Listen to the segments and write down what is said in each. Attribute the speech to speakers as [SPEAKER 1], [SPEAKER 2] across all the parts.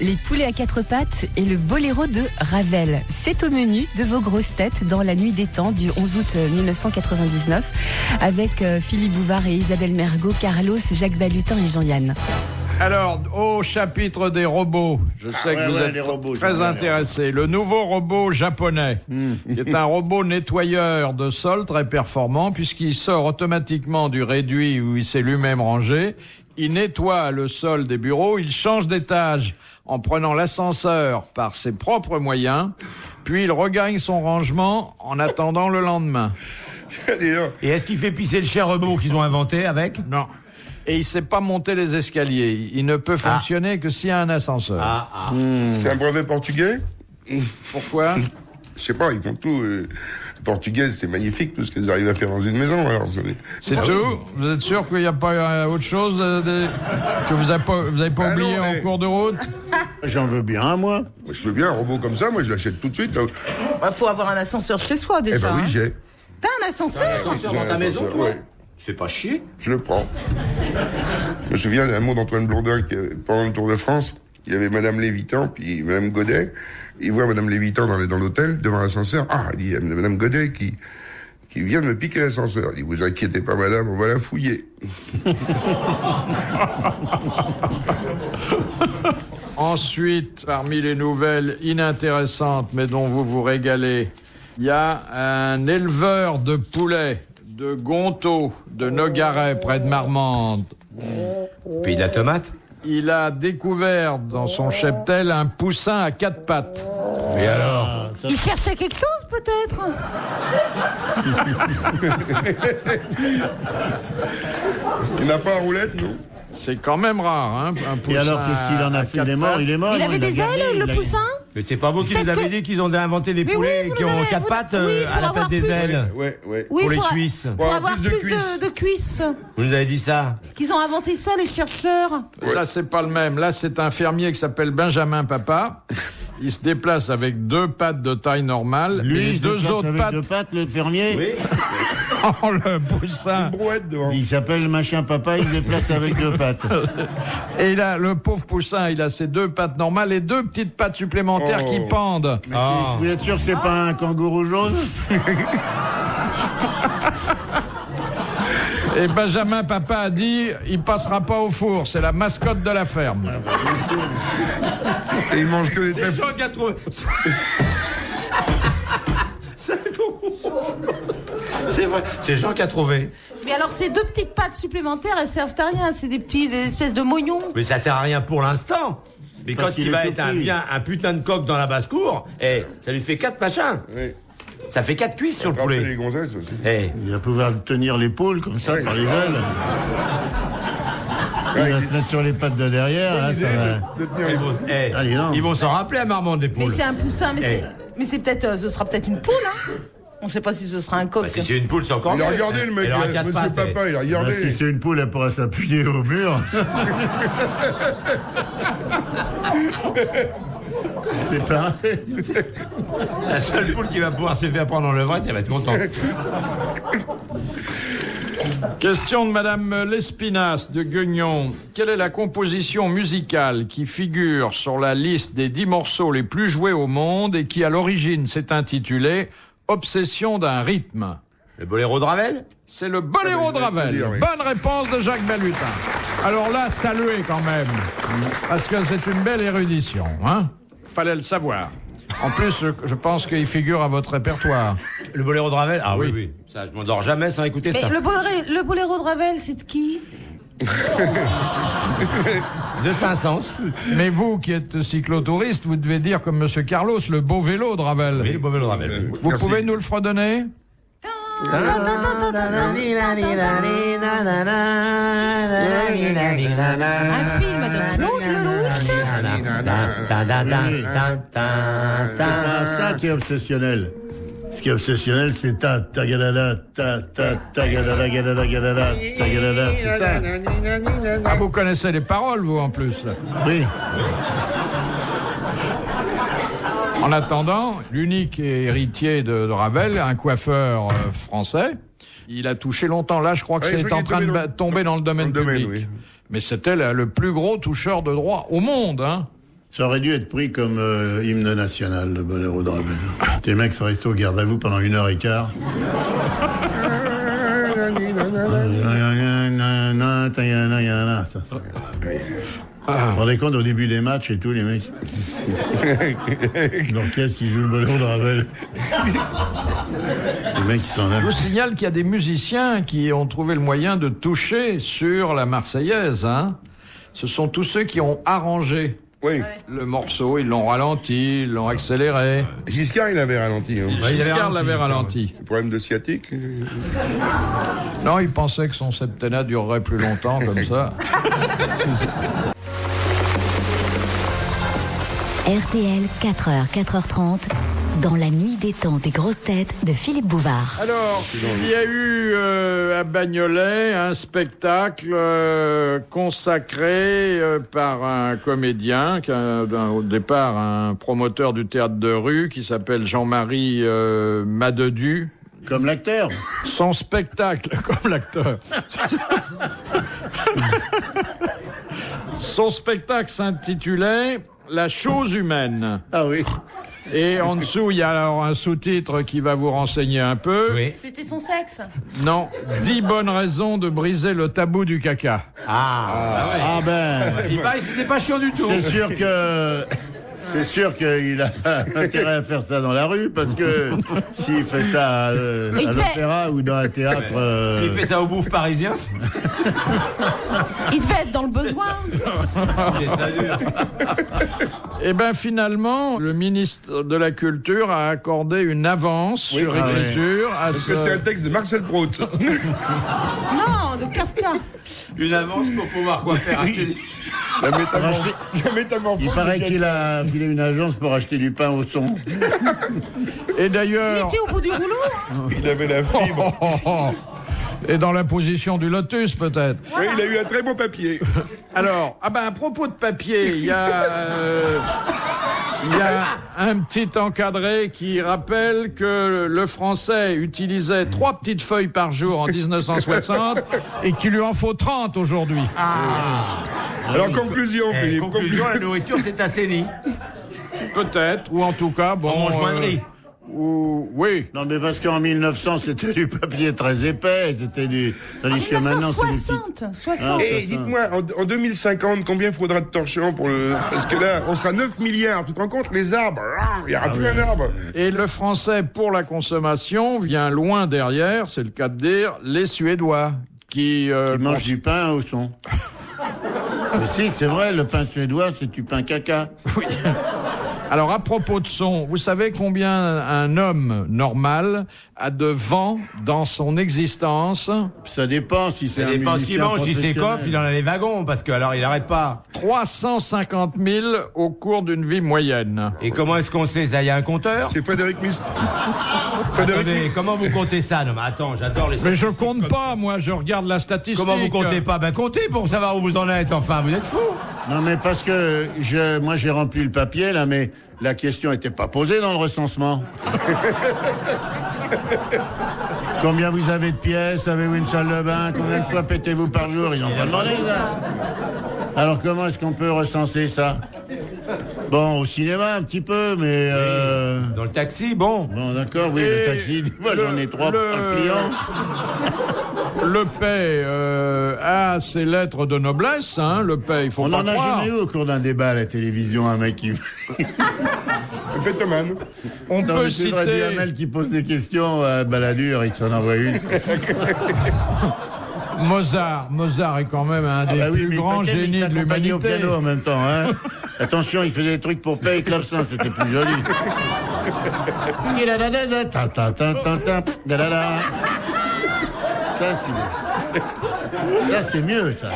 [SPEAKER 1] les poulets à quatre pattes et le boléro de Ravel. C'est au menu de vos grosses têtes dans la nuit des temps du 11 août 1999 avec Philippe Bouvard et Isabelle Mergo, Carlos, Jacques Balutin et Jean-Yann.
[SPEAKER 2] Alors, au chapitre des robots, je sais que vous êtes très intéressés. Le nouveau robot japonais, qui est un robot nettoyeur de sol très performant, puisqu'il sort automatiquement du réduit où il s'est lui-même rangé. Il nettoie le sol des bureaux, il change d'étage en prenant l'ascenseur par ses propres moyens, puis il regagne son rangement en attendant le lendemain.
[SPEAKER 3] Et est-ce qu'il fait pisser le chien robot qu'ils ont inventé avec ?
[SPEAKER 2] Non. Et il sait pas monter les escaliers. Il ne peut fonctionner que s'il y a un ascenseur.
[SPEAKER 4] C'est un brevet portugais ?
[SPEAKER 2] Pourquoi ?
[SPEAKER 4] Je sais pas, ils font tout. Portugais, c'est magnifique tout ce qu'ils arrivent à faire dans une maison. Alors,
[SPEAKER 2] c'est tout ? Vous êtes sûr qu'il n'y a pas autre chose que vous avez pas oublié en cours de route ?
[SPEAKER 5] J'en veux bien, moi.
[SPEAKER 4] Je veux bien un robot comme ça, moi je l'achète tout de suite.
[SPEAKER 6] Faut avoir un ascenseur chez soi déjà.
[SPEAKER 4] Eh ben oui, j'ai.
[SPEAKER 6] T'as un ascenseur ?
[SPEAKER 3] Un ascenseur dans ta maison, toi ?
[SPEAKER 4] Ouais.
[SPEAKER 3] Tu fais pas chier ?
[SPEAKER 4] Je le prends. Je me souviens d'un mot d'Antoine Blondin qui, pendant le Tour de France, il y avait Madame Lévitan, puis Madame Godet. Il voit Madame Lévitan dans l'hôtel, devant l'ascenseur. Ah, il dit, il y a Madame Godet qui vient de me piquer l'ascenseur. Il dit, vous inquiétez pas, madame, on va la fouiller.
[SPEAKER 2] Ensuite, parmi les nouvelles inintéressantes, mais dont vous vous régalez, il y a un éleveur de poulets de Gontaut, de Nogaret, près de Marmande.
[SPEAKER 3] Pays de la tomate ?
[SPEAKER 2] Il a découvert dans son cheptel un poussin à quatre pattes.
[SPEAKER 3] Et alors ?
[SPEAKER 6] Il cherchait quelque chose, peut-être ?
[SPEAKER 4] Il n'a pas un roulette, non ?
[SPEAKER 2] C'est quand même rare, hein, un poussin.
[SPEAKER 5] Et alors, qu'est-ce qu'il en a fait ? Il est mort, il est mort.
[SPEAKER 6] Il avait des ailes, le poussin ?
[SPEAKER 3] Mais c'est pas vous qui nous avez dit qu'ils ont inventé des
[SPEAKER 6] Mais
[SPEAKER 3] poulets
[SPEAKER 6] oui,
[SPEAKER 3] qui ont quatre pattes à la place des ailes ?
[SPEAKER 4] Ouais.
[SPEAKER 6] Oui,
[SPEAKER 3] Pour les cuisses.
[SPEAKER 6] Pour avoir
[SPEAKER 4] plus de cuisses.
[SPEAKER 6] de cuisses.
[SPEAKER 3] Vous nous avez dit ça ?
[SPEAKER 6] Qu'ils ont inventé ça, les chercheurs.
[SPEAKER 2] Là, c'est pas le même. Là, c'est un fermier qui s'appelle Benjamin Papa. Il se déplace avec deux pattes de taille normale.
[SPEAKER 5] Lui,
[SPEAKER 2] les deux autres
[SPEAKER 5] avec
[SPEAKER 2] pattes.
[SPEAKER 5] deux pattes, le fermier.
[SPEAKER 3] Oui.
[SPEAKER 2] Oh, le poussin.
[SPEAKER 4] Une brouette devant.
[SPEAKER 5] Il s'appelle machin papa, il se déplace avec deux pattes.
[SPEAKER 2] Et là, le pauvre poussin, il a ses deux pattes normales et deux petites pattes supplémentaires qui pendent.
[SPEAKER 5] Mais vous êtes sûr que c'est pas un kangourou jaune ?
[SPEAKER 2] Et Benjamin Papa a dit, il passera pas au four. C'est la mascotte de la ferme.
[SPEAKER 4] Et il mange que des trèfles.
[SPEAKER 3] Jean qui a trouvé. C'est vrai, c'est Jean qui a trouvé.
[SPEAKER 6] Mais alors, ces deux petites pattes supplémentaires, elles servent à rien. C'est des espèces de moignons.
[SPEAKER 3] Mais ça sert à rien pour l'instant. Mais
[SPEAKER 5] Parce
[SPEAKER 3] quand
[SPEAKER 5] qu'il
[SPEAKER 3] il va
[SPEAKER 5] est
[SPEAKER 3] être
[SPEAKER 5] tout petit.
[SPEAKER 3] un putain de coq dans la basse-cour, ça lui fait 4 machins.
[SPEAKER 4] Oui.
[SPEAKER 3] Ça fait 4 cuisses sur le
[SPEAKER 4] Attraper
[SPEAKER 3] poulet.
[SPEAKER 4] les gonzesses aussi.
[SPEAKER 5] Il va pouvoir tenir l'épaule comme ça par les ailes. Il va se mettre sur les pattes de derrière. Là, ça va...
[SPEAKER 4] De tenir les...
[SPEAKER 5] Allez, non.
[SPEAKER 3] Ils vont s'en rappeler à Marmande, les poules.
[SPEAKER 6] Mais c'est un poussin, mais c'est peut-être, ce sera peut-être une poule, hein. On sait pas si ce sera un coq.
[SPEAKER 3] Bah, si c'est une poule, c'est encore
[SPEAKER 4] Il a
[SPEAKER 3] mieux.
[SPEAKER 4] regardé le mec,
[SPEAKER 3] Elle aura 4
[SPEAKER 4] monsieur
[SPEAKER 3] pattes,
[SPEAKER 4] Papa, il a
[SPEAKER 5] Bah,
[SPEAKER 4] regardé.
[SPEAKER 5] si c'est une poule, elle pourra s'appuyer au mur. C'est pareil.
[SPEAKER 3] La seule poule qui va pouvoir se faire prendre dans le vrai, elle va être contente.
[SPEAKER 2] Question de Madame Lespinasse de Guignon. Quelle est la composition musicale qui figure sur la liste des 10 morceaux les plus joués au monde et qui, à l'origine, s'est intitulé « Obsession d'un rythme » ?
[SPEAKER 3] Le boléro de Ravel ?
[SPEAKER 2] C'est le boléro de Ravel.
[SPEAKER 4] oui.
[SPEAKER 2] Bonne réponse de Jacques Balutin. Alors là, saluez quand même, parce que c'est une belle érudition, hein ? Fallait le savoir. En plus, je pense qu'il figure à votre répertoire.
[SPEAKER 3] Le boléro de Ravel ? Ah oui,
[SPEAKER 2] Oui.
[SPEAKER 3] oui. Ça, je m'endors jamais sans écouter
[SPEAKER 6] Mais
[SPEAKER 3] ça.
[SPEAKER 6] le boléro de Ravel, c'est de qui ?
[SPEAKER 3] De Saint-Saëns.
[SPEAKER 2] Mais vous, qui êtes cyclotouriste, vous devez dire comme Monsieur Carlos, le beau vélo de Ravel.
[SPEAKER 3] Oui, le beau vélo de Ravel.
[SPEAKER 2] Vous
[SPEAKER 4] Merci.
[SPEAKER 2] pouvez nous le fredonner ?
[SPEAKER 6] Un film de Claude Lelouch.
[SPEAKER 5] C'est pas ça qui est obsessionnel. Ce qui est obsessionnel, c'est ta gadada, ta gadada, gadada, gadada, ta gadada, c'est ça.
[SPEAKER 2] Ah, vous connaissez les paroles, vous, en plus, là.
[SPEAKER 5] Oui.
[SPEAKER 2] En attendant, l'unique héritier de Ravel, un coiffeur français, il a touché longtemps. Là, je crois que
[SPEAKER 4] Ah, je
[SPEAKER 2] c'est
[SPEAKER 4] crois
[SPEAKER 2] en
[SPEAKER 4] qu'il est
[SPEAKER 2] train de
[SPEAKER 4] tombé
[SPEAKER 2] tomber dans le domaine public.
[SPEAKER 4] oui.
[SPEAKER 2] Mais c'était le plus gros toucheur de droit au monde, hein.
[SPEAKER 5] Ça aurait dû être pris comme hymne national, le boléro de Ravel. Tes mecs sont restés au garde à vous pendant 1h15. Ça. Vous vous rendez compte, au début des matchs et tout, les mecs. L'orchestre qui joue le boléro de Ravel. Les mecs qui s'en
[SPEAKER 2] Je
[SPEAKER 5] aiment.
[SPEAKER 2] vous signale qu'il y a des musiciens qui ont trouvé le moyen de toucher sur la Marseillaise. Hein. Ce sont tous ceux qui ont arrangé
[SPEAKER 4] Oui.
[SPEAKER 2] le morceau. Ils l'ont ralenti, ils l'ont accéléré.
[SPEAKER 4] Giscard, il avait ralenti. Hein.
[SPEAKER 2] Giscard l'avait ralenti.
[SPEAKER 4] Problème de sciatique.
[SPEAKER 2] Non, il pensait que son septennat durerait plus longtemps comme ça.
[SPEAKER 7] RTL, 4h, 4h30, dans la nuit des temps des grosses têtes de Philippe Bouvard.
[SPEAKER 2] Alors, il y a eu à Bagnolet un spectacle consacré par un comédien, au départ un promoteur du théâtre de rue qui s'appelle Jean-Marie Madedu.
[SPEAKER 5] Comme l'acteur.
[SPEAKER 2] Son spectacle, comme l'acteur. Son spectacle s'intitulait La chose humaine.
[SPEAKER 5] Ah oui.
[SPEAKER 2] Et en dessous, il y a alors un sous-titre qui va vous renseigner un peu.
[SPEAKER 3] Oui.
[SPEAKER 6] C'était son sexe.
[SPEAKER 2] Non, 10 bonnes raisons de briser le tabou du caca.
[SPEAKER 5] Ah ben,
[SPEAKER 3] Il paraît que c'était pas chiant du tout.
[SPEAKER 5] c'est sûr qu'il a intérêt à faire ça dans la rue, parce que s'il fait ça à l'opéra ou dans un théâtre...
[SPEAKER 3] S'il fait ça au bouffe parisien,
[SPEAKER 6] Il devait être dans le besoin.
[SPEAKER 3] c'est très dur.
[SPEAKER 2] Et bien finalement, le ministre de la Culture a accordé une avance sur écriture à
[SPEAKER 4] Parce que c'est un texte de Marcel Proust.
[SPEAKER 6] Non, de Kafka.
[SPEAKER 3] Une avance pour pouvoir quoi faire acheter des...
[SPEAKER 4] La métamorphose.
[SPEAKER 5] Il paraît qu'il a filé une agence pour acheter du pain au son.
[SPEAKER 2] Et
[SPEAKER 6] Il
[SPEAKER 2] d'ailleurs...
[SPEAKER 6] était au bout du rouleau.
[SPEAKER 4] Il avait la fibre.
[SPEAKER 2] Et dans la position du lotus, peut-être.
[SPEAKER 4] Oui, il a eu un très bon papier.
[SPEAKER 2] Alors, à propos de papier, il y a un petit encadré qui rappelle que le français utilisait 3 petites feuilles par jour en 1960 et qu'il lui en faut 30 aujourd'hui.
[SPEAKER 4] Alors, conclusion, Philippe.
[SPEAKER 3] Conclusion, la nourriture s'est assainie.
[SPEAKER 2] Peut-être, ou en tout cas, bon...
[SPEAKER 3] On mange moins de riz.
[SPEAKER 2] Oui.
[SPEAKER 5] Non, mais parce qu'en 1900, c'était du papier très épais, c'était du... Tandis que maintenant, c'est des petites...
[SPEAKER 6] 60.
[SPEAKER 4] Et dites-moi, en 2050, combien faudra de torchons pour le... Parce que là, on sera 9 milliards. Tu te rends compte, les arbres, il n'y aura plus un arbre.
[SPEAKER 2] Et le français, pour la consommation, vient loin derrière, c'est le cas de dire, les Suédois, qui
[SPEAKER 5] mangent du pain au son. Mais si, c'est vrai, le pain suédois, c'est du pain caca.
[SPEAKER 2] Oui. Alors, à propos de son, vous savez combien un homme normal a de vent dans son existence?
[SPEAKER 5] Ça dépend si c'est
[SPEAKER 3] Ça
[SPEAKER 5] un
[SPEAKER 3] dépend ce qu'il
[SPEAKER 5] musicien
[SPEAKER 3] mange, si c'est
[SPEAKER 5] professionnel.
[SPEAKER 3] coffre, il en a les wagons, parce que alors il arrête pas.
[SPEAKER 2] 350 000 au cours d'une vie moyenne.
[SPEAKER 3] Et comment est-ce qu'on sait ça? Il y a un compteur?
[SPEAKER 4] C'est Frédéric Mist. Frédéric
[SPEAKER 3] Attendez, comment vous comptez ça? Non mais attends, j'adore les
[SPEAKER 2] Mais je
[SPEAKER 3] statistiques.
[SPEAKER 2] compte pas, moi, je regarde la statistique.
[SPEAKER 3] Comment vous comptez pas? Ben comptez pour savoir où vous en êtes, enfin, vous êtes fous.
[SPEAKER 5] Non, mais parce que moi j'ai rempli le papier, là, mais la question n'était pas posée dans le recensement. Combien vous avez de pièces? Avez-vous une salle de bain? Combien de fois pétez-vous par jour? Ils n'ont pas demandé ça. Alors comment est-ce qu'on peut recenser ça? Bon, au cinéma un petit peu, mais...
[SPEAKER 3] Dans le taxi, bon.
[SPEAKER 5] Bon, d'accord, oui, le taxi, moi j'en ai 3 par client.
[SPEAKER 2] Le paix a ses lettres de noblesse, hein, le paix, il faut
[SPEAKER 5] On
[SPEAKER 2] pas
[SPEAKER 5] n'en a
[SPEAKER 2] croire.
[SPEAKER 5] jamais eu au cours d'un débat à la télévision, un mec qui...
[SPEAKER 4] Pétomane.
[SPEAKER 2] On
[SPEAKER 5] Non,
[SPEAKER 2] peut
[SPEAKER 5] mais c'est vrai,
[SPEAKER 2] citer...
[SPEAKER 5] Duhamel qui pose des questions à Balladur et qui en envoie une.
[SPEAKER 2] Mozart est quand même un des plus
[SPEAKER 5] mais
[SPEAKER 2] grands
[SPEAKER 5] peut-être il
[SPEAKER 2] génies de
[SPEAKER 5] s'accompagnait au
[SPEAKER 2] l'humanité.
[SPEAKER 5] piano en même temps, hein. Attention, il faisait des trucs pour paix et clavecin, c'était plus joli. Ça, c'est mieux, ça.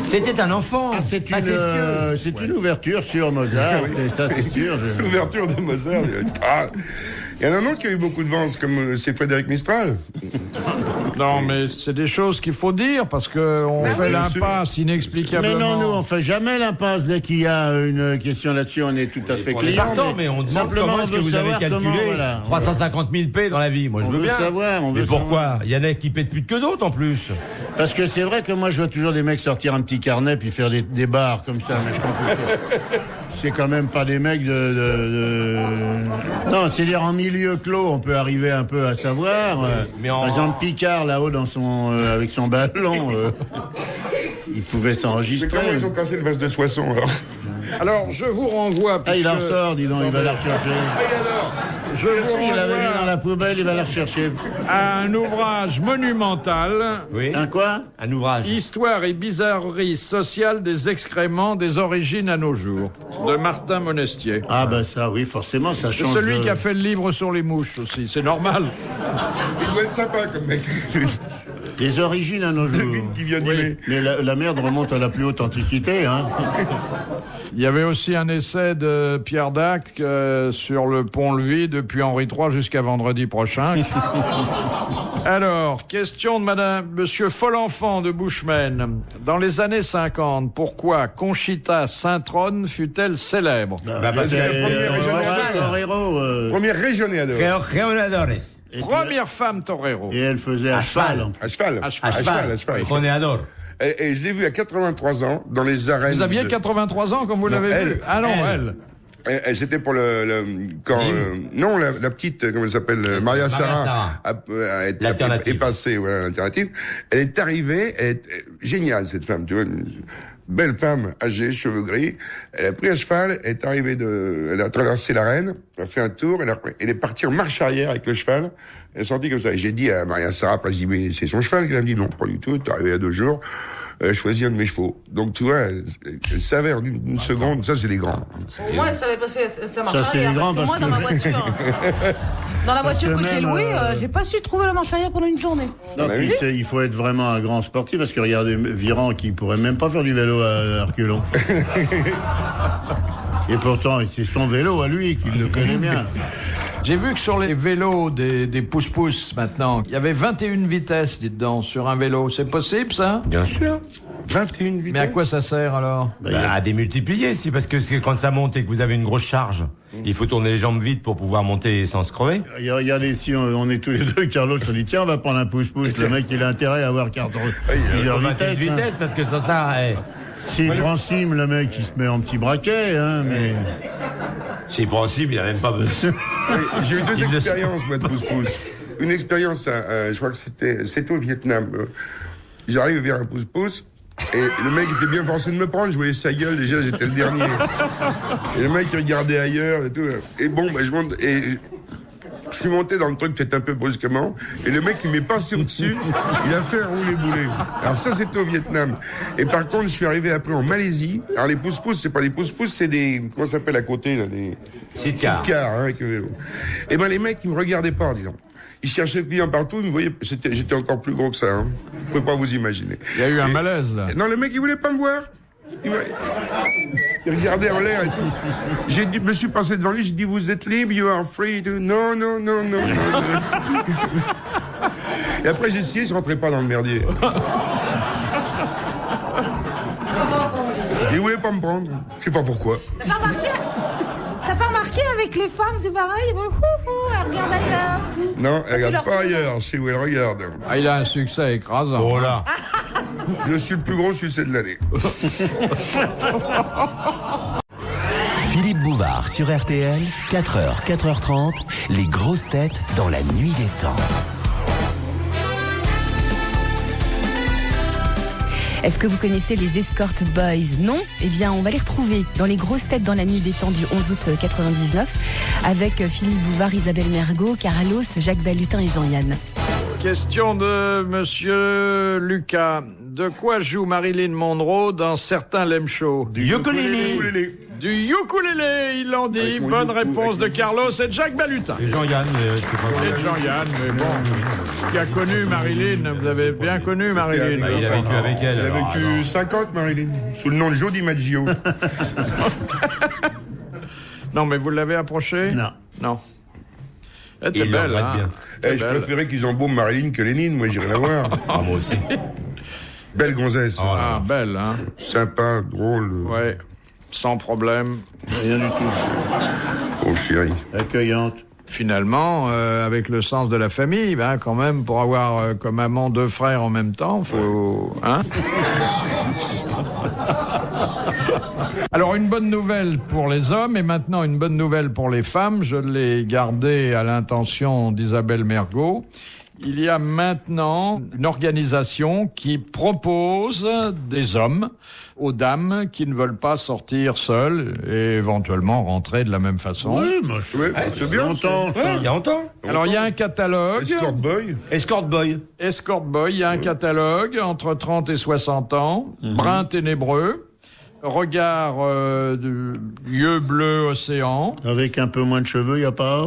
[SPEAKER 3] C'était un enfant.
[SPEAKER 5] Ah, c'est une ouverture sur Mozart, c'est sûr.
[SPEAKER 4] L'ouverture de Mozart. Il y en a un autre qui a eu beaucoup de vent, c'est Frédéric Mistral.
[SPEAKER 2] Non, mais c'est des choses qu'il faut dire parce que on fait l'impasse inexplicablement.
[SPEAKER 5] Mais non, nous, on fait jamais l'impasse. Dès qu'il y a une question là-dessus, on est tout à fait clair.
[SPEAKER 3] Mais on demande
[SPEAKER 5] simplement,
[SPEAKER 3] comment est-ce que vous avez calculé 350 000 paix dans la vie. Moi, je veux bien. Mais pourquoi? Il y en a qui paient plus que d'autres, en plus.
[SPEAKER 5] Parce que c'est vrai que moi, je vois toujours des mecs sortir un petit carnet puis faire des barres comme ça. Mais je comprends pas. C'est quand même pas des mecs Non, c'est-à-dire en milieu clos, on peut arriver un peu à savoir. Par exemple, Picard, là-haut, avec son ballon, il pouvait s'enregistrer.
[SPEAKER 4] Mais comment ils ont cassé le vase de Soissons, alors?
[SPEAKER 2] Alors, je vous renvoie...
[SPEAKER 5] Ah, il en ressort, dis donc, il va la rechercher.
[SPEAKER 4] Ah, il adore.
[SPEAKER 5] Il l'avait mis dans la poubelle, il va la rechercher.
[SPEAKER 2] Un ouvrage monumental.
[SPEAKER 3] Oui.
[SPEAKER 5] Un quoi?
[SPEAKER 3] Un ouvrage.
[SPEAKER 2] Histoire et bizarrerie sociale des excréments des origines à nos jours, de Martin Monestier.
[SPEAKER 5] Ah ben ça, oui, forcément, ça
[SPEAKER 2] C'est
[SPEAKER 5] change.
[SPEAKER 2] celui qui a fait le livre sur les mouches aussi, c'est normal.
[SPEAKER 4] Il doit être sympa comme mec.
[SPEAKER 5] Les origines à nos jours.
[SPEAKER 4] Qui vient d'aimer.
[SPEAKER 5] Mais la merde remonte à la plus haute antiquité, hein.
[SPEAKER 2] Il y avait aussi un essai de Pierre Dac sur le pont-levis depuis Henri III jusqu'à vendredi prochain. Alors, question de monsieur Folenfant de Bushman. Dans les années 50, pourquoi Conchita Saint-Trône fut-elle célèbre?
[SPEAKER 4] Parce que première régionnaire.
[SPEAKER 2] Première femme torero.
[SPEAKER 5] Et elle faisait à cheval.
[SPEAKER 4] À cheval.
[SPEAKER 3] On est adore.
[SPEAKER 4] Et je l'ai vue à 83 ans dans les arènes.
[SPEAKER 2] Vous aviez 83 ans comme vous l'avez vu? Ah non, elle.
[SPEAKER 4] C'était pour non, la petite, comment elle s'appelle, Maria Sarah est passée, voilà, l'alternative. Elle est arrivée, elle est géniale, cette femme, tu vois, une belle femme, âgée, cheveux gris. Elle a pris un cheval, elle est arrivée elle a traversé l'arène, elle a fait un tour, elle est partie en marche arrière avec le cheval. Elle est sortie comme ça. Et j'ai dit à Maria Sarah, après, je dis, mais c'est son cheval? Elle a dit, non, pas du tout, t'es arrivé il y a 2 jours. Choisir un de mes chevaux. Donc, tu vois, elle savait en une seconde, ça, c'est les grands.
[SPEAKER 6] Moi, elle savait pas si ça marche
[SPEAKER 5] Ça, c'est
[SPEAKER 6] arrière.
[SPEAKER 5] les grands,
[SPEAKER 6] Parce que moi, dans ma voiture, que j'ai louée, j'ai pas su trouver la marche arrière pendant une journée.
[SPEAKER 5] Non, puis il faut être vraiment un grand sportif, parce que regardez, Viran, qui pourrait même pas faire du vélo à reculons. Et pourtant, c'est son vélo à lui, qu'il le connaît bien.
[SPEAKER 2] J'ai vu que sur les vélos des pousse-pousse maintenant, il y avait 21 vitesses, dites donc, sur un vélo. C'est possible, ça?
[SPEAKER 3] Bien sûr.
[SPEAKER 4] 21 vitesses.
[SPEAKER 2] Mais à quoi ça sert, alors?
[SPEAKER 3] À démultiplier, si, parce que quand ça monte et que vous avez une grosse charge, il faut tourner les jambes vite pour pouvoir monter sans se crever.
[SPEAKER 5] Regardez, si on est tous les deux, Carlos, on dit, tiens, on va prendre un pouce-pouce. Le mec, il a intérêt à avoir 40
[SPEAKER 3] vitesse, parce que sans ça,
[SPEAKER 5] s'il prend sim, le mec, il se met en petit braquet, hein, mais...
[SPEAKER 3] C'est possible, il n'y a même pas besoin.
[SPEAKER 4] J'ai eu 2 expériences, moi, de pouce-pouce. Une expérience, je crois que c'était au Vietnam. J'arrive vers un pouce-pouce, et le mec était bien forcé de me prendre, je voyais sa gueule, déjà, j'étais le dernier. Et le mec, il regardait ailleurs, et tout. Et bon, je monte, et je suis monté dans le truc peut-être un peu brusquement, et le mec, il m'est passé au-dessus, il a fait un roulé-boulé. Alors ça, c'était au Vietnam. Et par contre, je suis arrivé après en Malaisie. Alors les pouce-pouce, c'est pas des pouce-pouce, c'est des, comment ça s'appelle à côté, là, des...
[SPEAKER 3] Sidecar,
[SPEAKER 4] hein, avec le vélo. Et ben, les mecs, ils me regardaient pas, disons. Ils cherchaient le client partout, ils me voyaient, j'étais encore plus gros que ça, hein. Vous pouvez pas vous imaginer.
[SPEAKER 2] Il y a eu un malaise, là.
[SPEAKER 4] Non, le mec, il voulait pas me voir. Il regardait en l'air et tout. Je me suis passé devant lui, j'ai dit, vous êtes libre, you are free. Non. Et après, j'ai essayé, je rentrais pas dans le merdier. Il voulait pas me prendre. Je sais pas pourquoi.
[SPEAKER 6] T'as pas remarqué avec les femmes, c'est pareil, elles regardent ailleurs.
[SPEAKER 4] Non, elle regarde pas ailleurs, c'est où elle regarde.
[SPEAKER 2] Ah, il a un succès écrasant.
[SPEAKER 3] Oh là.
[SPEAKER 4] Je suis le plus gros succès de l'année.
[SPEAKER 8] Philippe Bouvard sur RTL, 4h, 4h30, les grosses têtes dans la nuit des temps.
[SPEAKER 1] Est-ce que vous connaissez les Escort Boys? Non? Eh bien, on va les retrouver dans les grosses têtes dans la nuit des temps du 11 août 99 avec Philippe Bouvard, Isabelle Mergo, Carlos, Jacques Balutin et Jean-Yann.
[SPEAKER 2] Question de monsieur Lucas. De quoi joue Marilyn Monroe dans certains Lem Show?
[SPEAKER 3] Du ukulélé.
[SPEAKER 2] Du ukulélé, il l'en dit. Bonne réponse de Carlos et de Jacques Balutin.
[SPEAKER 3] Et Jean-Yann,
[SPEAKER 2] Et de Jean-Yann, mais bon. Qui a connu Marilyn? Vous avez bien connu Marilyn.
[SPEAKER 3] il a vécu avec elle.
[SPEAKER 4] Il a vécu 50, Marilyn. Sous le nom de Joe DiMaggio.
[SPEAKER 2] Non, mais vous l'avez approché?
[SPEAKER 5] Non.
[SPEAKER 2] Non. Elle était belle, hein.
[SPEAKER 4] Je préférais qu'ils embaument Marilyn que Lénine, moi j'irais la voir.
[SPEAKER 3] Ah, moi aussi.
[SPEAKER 4] Belle gonzesse.
[SPEAKER 2] Ah, belle, hein.
[SPEAKER 4] Sympa, drôle.
[SPEAKER 2] Ouais, sans problème.
[SPEAKER 5] Rien du tout.
[SPEAKER 4] Oh chérie.
[SPEAKER 5] Accueillante.
[SPEAKER 2] Finalement, avec le sens de la famille, ben, quand même, pour avoir comme amant 2 frères en même temps, faut... Hein. Alors, une bonne nouvelle pour les hommes et maintenant une bonne nouvelle pour les femmes. Je l'ai gardée à l'intention d'Isabelle Mergo. Il y a maintenant une organisation qui propose des hommes aux dames qui ne veulent pas sortir seules et éventuellement rentrer de la même façon.
[SPEAKER 5] Oui, moi, c'est bien.
[SPEAKER 3] Il y a longtemps.
[SPEAKER 2] Alors, il y a un catalogue.
[SPEAKER 4] Escort boy.
[SPEAKER 3] Escort boy.
[SPEAKER 2] Escort boy, il y a un catalogue entre 30 et 60 ans, brun ténébreux, regard de yeux bleus océan.
[SPEAKER 5] Avec un peu moins de cheveux, il n'y a pas...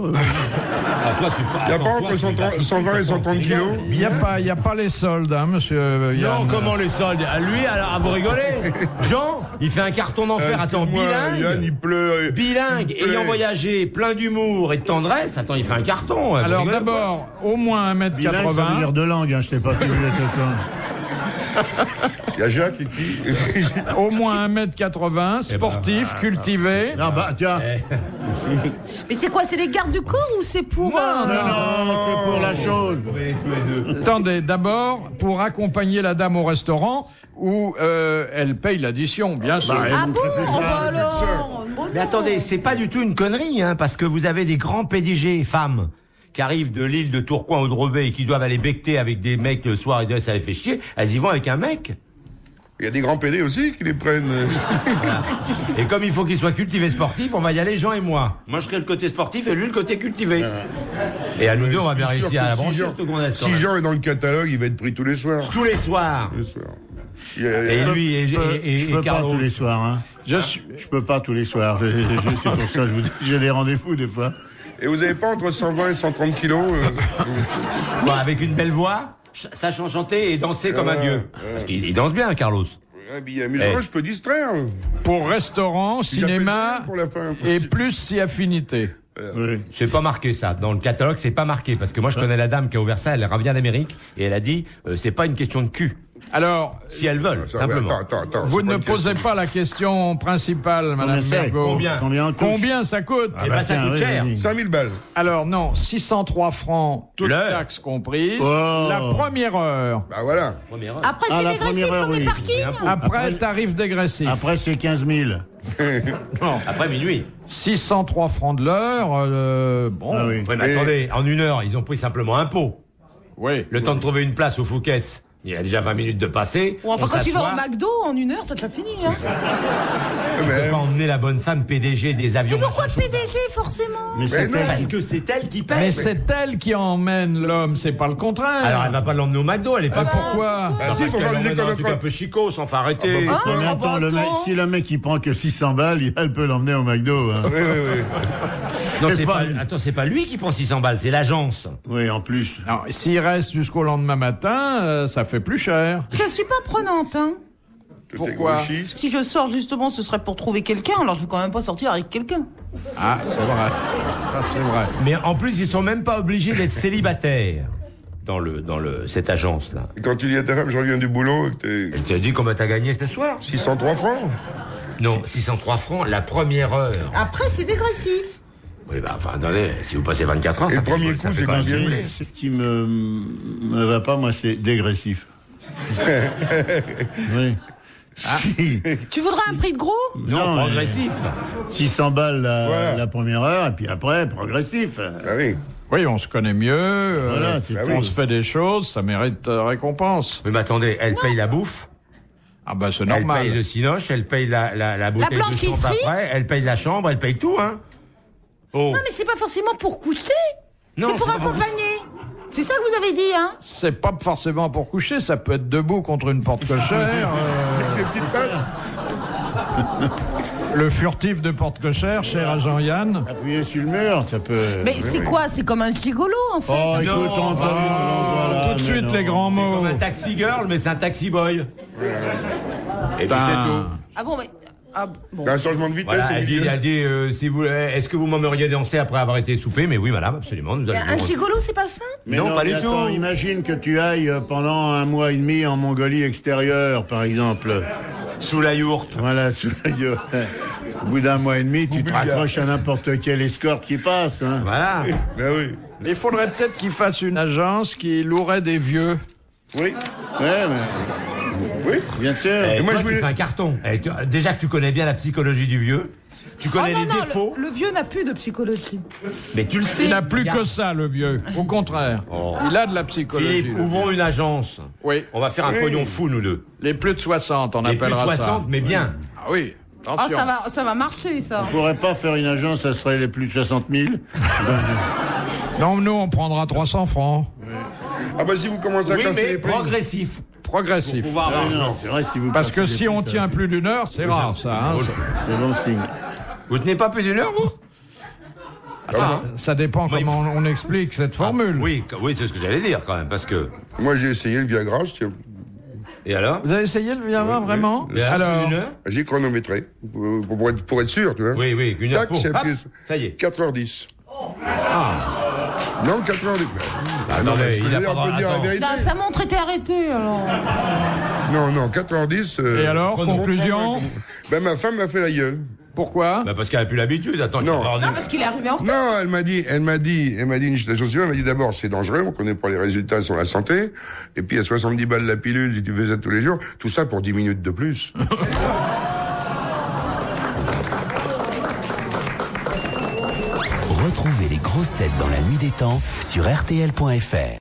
[SPEAKER 4] Il n'y a pas entre 120 et 130 kilos.
[SPEAKER 2] Il n'y a pas les soldes, hein, monsieur Yann.
[SPEAKER 3] Non, comment les soldes? À lui, alors, vous rigolez. Jean, il fait un carton d'enfer. Attends, bilingue.
[SPEAKER 4] Yann, il pleure.
[SPEAKER 3] Bilingue, ayant voyagé, plein d'humour et de tendresse. Attends, il fait un carton.
[SPEAKER 2] Alors d'abord, au moins 1m80.
[SPEAKER 5] Bilingue, ça veut dire de langue, hein, je ne sais pas si vous êtes au courant.
[SPEAKER 4] Il y a Jacques et qui
[SPEAKER 2] Au moins 1m80, sportif, cultivé.
[SPEAKER 5] Non, bah, tiens.
[SPEAKER 6] Mais c'est quoi? C'est les gardes du corps ou c'est pour...
[SPEAKER 5] Non, c'est pour la chose.
[SPEAKER 2] Attendez, d'abord, pour accompagner la dame au restaurant, où elle paye l'addition, bien sûr.
[SPEAKER 6] Ah bon? Bah alors...
[SPEAKER 3] Mais attendez, c'est pas du tout une connerie, hein, parce que vous avez des grands PDG femmes qui arrivent de l'île de Tourcoing ou de Rebais et qui doivent aller becter avec des mecs le soir et ça les fait chier, elles y vont avec un mec.
[SPEAKER 4] Il y a des grands PD aussi qui les prennent.
[SPEAKER 3] Voilà. Et comme il faut qu'ils soient cultivés sportifs, on va y aller Jean et moi. Moi je serai le côté sportif et lui le côté cultivé. Et à nous deux on va bien réussir à la brancher cette gonzesse.
[SPEAKER 4] Si Jean est dans le catalogue, il va être pris tous les soirs.
[SPEAKER 3] Tous les soirs. Et lui
[SPEAKER 5] je peux pas tous les soirs. Hein. Je peux pas tous les soirs. C'est pour ça que je vous dis, j'ai des rendez-vous des fois.
[SPEAKER 4] Et vous avez pas entre 120 et 130 kilos
[SPEAKER 3] Quoi, avec une belle voix, sachant chanter et danser comme un dieu. Parce qu'il danse bien, Carlos.
[SPEAKER 4] Amusant, je peux distraire.
[SPEAKER 2] Pour restaurant, cinéma
[SPEAKER 4] pour la fin.
[SPEAKER 2] et plus si affinité.
[SPEAKER 5] Oui.
[SPEAKER 3] C'est pas marqué ça. Dans le catalogue, c'est pas marqué. Parce que moi, je connais la dame qui a ouvert ça, elle revient d'Amérique et elle a dit, c'est pas une question de cul.
[SPEAKER 2] Alors,
[SPEAKER 3] si elles veulent, simplement.
[SPEAKER 4] Attends,
[SPEAKER 2] vous ne posez pas la question principale, Madame Mergo. Combien ça coûte?
[SPEAKER 3] Eh ben, ça coûte cher.
[SPEAKER 4] 5000 balles.
[SPEAKER 2] Alors non, 603 francs, toutes taxes comprises.
[SPEAKER 5] Oh.
[SPEAKER 2] La première heure.
[SPEAKER 4] Bah voilà.
[SPEAKER 6] Après, c'est dégressif comme les parkings.
[SPEAKER 2] Après, tarif dégressif.
[SPEAKER 5] Après, c'est 15 000.
[SPEAKER 2] Non.
[SPEAKER 3] Après minuit.
[SPEAKER 2] 603 francs de l'heure. Bon.
[SPEAKER 5] Ah oui.
[SPEAKER 3] Oui, mais attendez, en 1 heure, ils ont pris simplement un pot.
[SPEAKER 2] Oui.
[SPEAKER 3] Le temps de trouver une place au Fouquet's. Il y a déjà 20 minutes de passer.
[SPEAKER 6] Ou enfin, quand tu vas au McDo, en 1 heure, t'as déjà fini. Hein.
[SPEAKER 3] Tu peux pas emmener la bonne femme PDG des avions.
[SPEAKER 6] Mais pourquoi PDG, forcément?
[SPEAKER 5] Mais c'est
[SPEAKER 3] Parce que c'est elle qui paye.
[SPEAKER 2] Mais c'est elle qui emmène l'homme, c'est pas le contraire.
[SPEAKER 3] Alors elle va pas l'emmener au McDo, elle est pas.
[SPEAKER 2] Pourquoi?
[SPEAKER 4] Bah si, faut faire
[SPEAKER 3] un truc un peu chicos, enfin arrêtez.
[SPEAKER 5] Mais attends, si le mec il prend que 600 balles, elle peut l'emmener au McDo. Hein.
[SPEAKER 4] Oui.
[SPEAKER 3] Non, c'est pas lui qui prend 600 balles, c'est l'agence.
[SPEAKER 5] Oui, en plus.
[SPEAKER 2] Non, s'il reste jusqu'au lendemain matin, ça fait plus cher.
[SPEAKER 6] Je suis pas prenante, hein.
[SPEAKER 2] Pourquoi?
[SPEAKER 6] Si je sors justement, ce serait pour trouver quelqu'un, alors je vais quand même pas sortir avec quelqu'un.
[SPEAKER 2] Ah, c'est vrai. C'est vrai.
[SPEAKER 3] Mais en plus, ils sont même pas obligés d'être célibataires dans cette agence là.
[SPEAKER 4] Et quand tu dis à ta femme, je reviens du boulot,
[SPEAKER 3] Elle te dit combien t'as gagné ce soir?
[SPEAKER 4] 603 francs.
[SPEAKER 3] Non, 603 francs la première heure.
[SPEAKER 6] Après, c'est dégressif.
[SPEAKER 3] Oui, bah, enfin, attendez, si vous passez 24 heures,
[SPEAKER 4] Et
[SPEAKER 3] ça
[SPEAKER 4] le
[SPEAKER 3] fait
[SPEAKER 4] premier
[SPEAKER 3] ça
[SPEAKER 4] coup,
[SPEAKER 3] fait
[SPEAKER 4] c'est
[SPEAKER 3] quand même
[SPEAKER 4] combien?
[SPEAKER 3] bien.
[SPEAKER 5] Ce qui me va pas, moi, c'est dégressif. Oui.
[SPEAKER 6] Tu voudrais un prix de gros?
[SPEAKER 3] Non, progressif.
[SPEAKER 5] 600 balles la première heure, et puis après, progressif.
[SPEAKER 4] Ah oui.
[SPEAKER 2] Oui, on se connaît mieux,
[SPEAKER 5] Voilà,
[SPEAKER 2] on se fait des choses, ça mérite récompense.
[SPEAKER 3] Oui, mais attendez, elle paye la bouffe.
[SPEAKER 2] Ah bah c'est
[SPEAKER 3] Elle
[SPEAKER 2] normal.
[SPEAKER 3] paye le cinoche, elle paye la bouteille de chambre
[SPEAKER 6] blanchisserie.
[SPEAKER 3] après, elle paye la chambre, elle paye tout, hein. Oh.
[SPEAKER 6] Non, mais c'est pas forcément pour coucher.
[SPEAKER 3] Non,
[SPEAKER 6] c'est pour
[SPEAKER 3] c'est pas
[SPEAKER 6] accompagner. C'est ça que vous avez dit, hein?
[SPEAKER 2] C'est pas forcément pour coucher, ça peut être debout contre une porte cochère.
[SPEAKER 4] Des petites pattes.
[SPEAKER 2] Le furtif de porte cochère, cher à Jean-Yann.
[SPEAKER 5] Appuyer sur le mur, ça peut...
[SPEAKER 6] Mais c'est quoi? C'est comme un gigolo, en fait.
[SPEAKER 5] Oh, écoute,
[SPEAKER 3] Non,
[SPEAKER 2] tout de suite les grands
[SPEAKER 3] C'est
[SPEAKER 2] mots.
[SPEAKER 3] comme un taxi girl, mais c'est un taxi boy. Et puis c'est tout.
[SPEAKER 6] Ah bon, mais... Ah, bon.
[SPEAKER 4] Un changement de vitesse.
[SPEAKER 3] Voilà,
[SPEAKER 4] au
[SPEAKER 3] elle
[SPEAKER 4] milieu.
[SPEAKER 3] dit, si vous, est-ce que vous m'aimeriez danser après avoir été soupé? Mais oui, madame, absolument. Nous allons.
[SPEAKER 6] Un gigolo, c'est pas ça?
[SPEAKER 5] Mais
[SPEAKER 3] Non, pas
[SPEAKER 5] mais
[SPEAKER 3] du
[SPEAKER 5] attends,
[SPEAKER 3] tout.
[SPEAKER 5] Imagine que tu ailles pendant 1 mois et demi en Mongolie extérieure, par exemple.
[SPEAKER 3] Sous la yourte.
[SPEAKER 5] Voilà, sous la gueule. Au bout d'1 mois et demi, tu te raccroches à n'importe quelle escorte qui passe. Hein.
[SPEAKER 3] Voilà.
[SPEAKER 4] Ben oui.
[SPEAKER 2] Il faudrait peut-être qu'il fasse une agence qui louerait des vieux.
[SPEAKER 4] Oui.
[SPEAKER 5] Ouais, mais...
[SPEAKER 4] Oui.
[SPEAKER 5] Bien sûr.
[SPEAKER 3] Et
[SPEAKER 4] moi,
[SPEAKER 3] toi,
[SPEAKER 4] je voulais-
[SPEAKER 3] tu fais un carton. Déjà que tu connais bien la psychologie du vieux, tu connais les défauts,
[SPEAKER 6] le vieux n'a plus de psychologie.
[SPEAKER 3] mais tu le sais.
[SPEAKER 2] Il n'a plus
[SPEAKER 3] Regarde.
[SPEAKER 2] que ça, le vieux. Au contraire. Il a de la psychologie.
[SPEAKER 3] Philippe,
[SPEAKER 2] le
[SPEAKER 3] ouvrons
[SPEAKER 2] vieux.
[SPEAKER 3] une agence.
[SPEAKER 2] Oui.
[SPEAKER 3] On va faire un pognon fou, nous deux.
[SPEAKER 2] Les plus de 60, on
[SPEAKER 3] Les plus de
[SPEAKER 2] appellera
[SPEAKER 3] 60,
[SPEAKER 2] ça.
[SPEAKER 3] mais bien.
[SPEAKER 2] Ah oui,
[SPEAKER 6] Ah,
[SPEAKER 2] attention.
[SPEAKER 6] ça va marcher, ça.
[SPEAKER 5] On pourrait pas faire une agence, ça serait les plus de 60 000.
[SPEAKER 2] Non, nous, on prendra 300 francs.
[SPEAKER 4] Ah bah si vous commencez à
[SPEAKER 3] Oui,
[SPEAKER 4] casser
[SPEAKER 3] mais
[SPEAKER 4] les prix.
[SPEAKER 3] progressif.
[SPEAKER 2] Progressif.
[SPEAKER 3] Pouvoir
[SPEAKER 5] Ah,
[SPEAKER 3] avoir.
[SPEAKER 5] non, c'est vrai, si vous
[SPEAKER 2] Parce que
[SPEAKER 5] passez
[SPEAKER 2] si
[SPEAKER 5] des
[SPEAKER 2] on
[SPEAKER 5] prix,
[SPEAKER 2] tient plus d'une heure, c'est rare, ça. Hein.
[SPEAKER 5] c'est bon signe.
[SPEAKER 3] Vous tenez pas plus d'une heure, vous?
[SPEAKER 2] Ça dépend
[SPEAKER 3] Moi, il
[SPEAKER 2] comment on explique cette formule.
[SPEAKER 3] Oui, c'est ce que j'allais dire quand même, parce que.
[SPEAKER 4] Moi j'ai essayé le Viagra, tiens.
[SPEAKER 3] Et alors?
[SPEAKER 2] Vous avez essayé le Viagra, vraiment
[SPEAKER 3] Et
[SPEAKER 2] Alors,
[SPEAKER 3] plus d'une heure?
[SPEAKER 4] J'ai chronométré pour être sûr, tu vois.
[SPEAKER 3] Oui, une heure
[SPEAKER 4] Tac,
[SPEAKER 3] pour.
[SPEAKER 4] c'est
[SPEAKER 3] Hop,
[SPEAKER 4] plus.
[SPEAKER 3] ça y est.
[SPEAKER 4] 4h10. Non, 4h10. Ah, non,
[SPEAKER 3] Attendez,
[SPEAKER 4] mais je
[SPEAKER 3] il a
[SPEAKER 4] te dis,
[SPEAKER 3] pas
[SPEAKER 4] on peut
[SPEAKER 3] droit-
[SPEAKER 4] dire la
[SPEAKER 3] attends.
[SPEAKER 4] vérité.
[SPEAKER 6] Non, sa montre était arrêtée, alors.
[SPEAKER 4] Non, 4h10.
[SPEAKER 2] et alors, conclusion
[SPEAKER 4] Ben ma femme m'a fait la gueule.
[SPEAKER 2] Pourquoi
[SPEAKER 3] Bah parce qu'elle a plus l'habitude. Attends,
[SPEAKER 4] Non.
[SPEAKER 6] Non, parce qu'il est arrivé en retard.
[SPEAKER 4] Non, elle m'a dit une citation, elle m'a dit d'abord c'est dangereux, on connaît pas les résultats sur la santé, et puis à 70 balles la pilule si tu fais ça tous les jours, tout ça pour 10 minutes de plus.
[SPEAKER 8] Retrouvez les grosses têtes dans la nuit des temps sur RTL.fr.